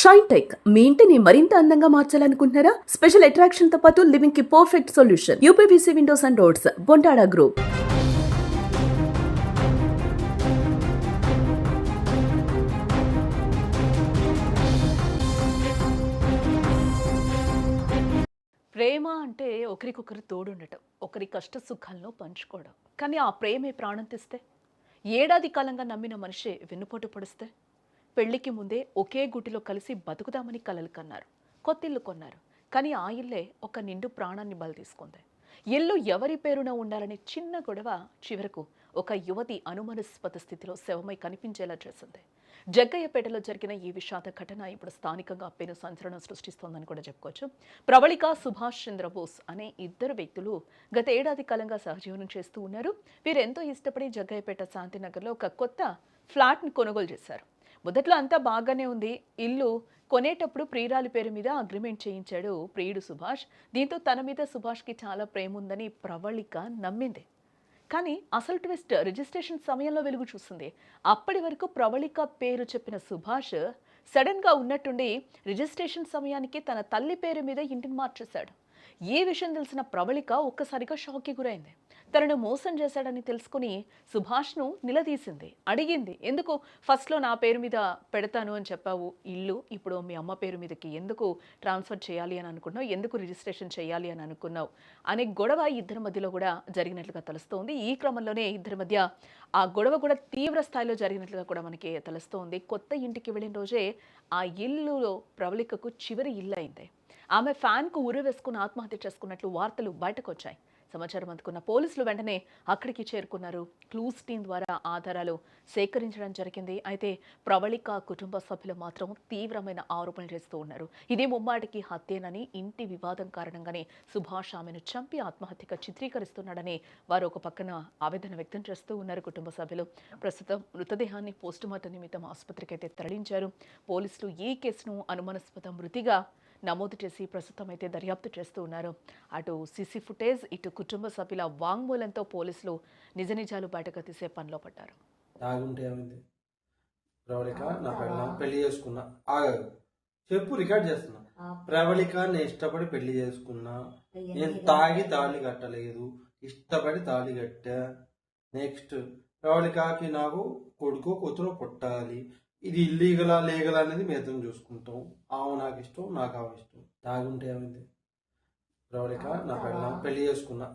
Shine tech మీ ఇంటిని మరింత అందంగా మార్చాలనుకుంటున్నారా? స్పెషల్ అట్రాక్షన్ తో పాటు లివింగ్ కి perfect solution. UPVC windows and doors, Bontada group. ప్రేమ అంటే ఒకరికొకరు తోడుండటం, ఒకరి కష్ట సుఖాలను పంచుకోవడం. కానీ ఆ ప్రేమే ప్రాణం తెస్తే, ఏడాది కాలంగా నమ్మిన మనిషే వెన్నుపోటు పొడిస్తే, పెళ్లికి ముందే ఒకే గుటిలో కలిసి బతుకుదామని కలలు కన్నారు, కొత్తిల్లు కొన్నారు. కానీ ఆ ఇల్లే ఒక నిండు ప్రాణాన్ని బలి తీసుకుంది. ఇల్లు ఎవరి పేరున ఉండాలనే చిన్న గొడవ చివరకు ఒక యువతి అనుమానాస్పద స్థితిలో శవమై కనిపించేలా చేసింది. జగ్గయ్యపేటలో జరిగిన ఈ విషాద ఘటన ఇప్పుడు స్థానికంగా పెను సంచలనం సృష్టిస్తోందని కూడా చెప్పుకోవచ్చు. ప్రవళిక, సుభాష్ చంద్రబోస్ అనే ఇద్దరు వ్యక్తులు గత ఏడాది కాలంగా సహజీవనం చేస్తూ ఉన్నారు. వీరెంతో ఇష్టపడి జగ్గయ్యపేట శాంతినగర్లో ఒక కొత్త ఫ్లాట్ని కొనుగోలు చేశారు. మొదట్లో అంతా బాగానే ఉంది. ఇల్లు కొనేటప్పుడు ప్రియురాలి పేరు మీద అగ్రిమెంట్ చేయించాడు ప్రియుడు సుభాష్. దీంతో తన మీద సుభాష్కి చాలా ప్రేమ ఉందని ప్రవళిక నమ్మింది. కానీ అసలు ట్విస్ట్ రిజిస్ట్రేషన్ సమయంలో వెలుగు చూస్తుంది. అప్పటి వరకు ప్రవళిక పేరు చెప్పిన సుభాష్ సడన్గా ఉన్నట్టుండి రిజిస్ట్రేషన్ సమయానికి తన తల్లి పేరు మీద ఇంటిని మార్చేశాడు. ఈ విషయం తెలిసిన ప్రవళిక ఒక్కసారిగా షాక్కి గురైంది. తనను మోసం చేశాడని తెలుసుకుని సుభాష్ను నిలదీసింది, అడిగింది. ఎందుకు ఫస్ట్లో నా పేరు మీద పెడతాను అని చెప్పావు ఇల్లు, ఇప్పుడు మీ అమ్మ పేరు మీదకి ఎందుకు ట్రాన్స్ఫర్ చేయాలి అని అనుకున్నావు, ఎందుకు రిజిస్ట్రేషన్ చేయాలి అని అనుకున్నావు అనే గొడవ ఇద్దరి మధ్యలో కూడా జరిగినట్లుగా తెలుస్తోంది. ఈ క్రమంలోనే ఇద్దరి మధ్య ఆ గొడవ కూడా తీవ్ర స్థాయిలో జరిగినట్లుగా కూడా మనకి తెలుస్తోంది. కొత్త ఇంటికి వెళ్ళిన రోజే ఆ ఇల్లులో ప్రవళికకు చివరి ఇల్లు అయింది. ఆమె ఫ్యాన్కు ఉరి వేసుకుని ఆత్మహత్య చేసుకున్నట్లు వార్తలు బయటకు వచ్చాయి. సమాచారం అందుకున్న పోలీసులు వెంటనే అక్కడికి చేరుకున్నారు. క్లూస్ టీం ద్వారా ఆధారాలు సేకరించడం జరిగింది. అయితే ప్రవళిక కుటుంబ సభ్యులు మాత్రం తీవ్రమైన ఆరోపణలు చేస్తూ ఉన్నారు. ఇది ముమ్మాటికి హత్యేనని, ఇంటి వివాదం కారణంగానే సుభాష్ ఆమెను చంపి ఆత్మహత్యగా చిత్రీకరిస్తున్నాడని వారు ఒక పక్కన ఆవేదన వ్యక్తం చేస్తూ ఉన్నారు కుటుంబ సభ్యులు. ప్రస్తుతం మృతదేహాన్ని పోస్టుమార్టం నిమిత్తం ఆసుపత్రికి అయితే తరలించారు. పోలీసులు ఈ కేసును అనుమానాస్పద మృతిగా నమోదు చేసి ప్రస్తుతం అయితే దర్యాప్తు చేస్తూ ఉన్నారు. అటు సీసీ ఫుటేజ్, ఇటు కుటుంబ సభ్యుల వాంగ్మూలంతో పోలీసులు నిజ నిజాలు బయటకు తీసే పనిలో పడ్డారు. పెళ్లి చేసుకున్నా చెప్పు, రికార్డ్ చేస్తున్నా. ప్రవళిక నేను ఇష్టపడి పెళ్లి చేసుకున్నా, నేను తాగి తాళి కట్టలేదు, ఇష్టపడి తాళి కట్టా. నెక్స్ట్ ప్రవళికకి నాకు కొడుకు కూతురు పుట్టాలి. ఇది ఇల్లీగలా లీగల్ అనేది మేము చూసుకుంటాం. ఆమె నాకు ఇష్టం, నాకు ఆమె ఇష్టం. తాగుంటే ఏమైంది? ప్రవళిక నా పెళ్లి చేసుకున్నా.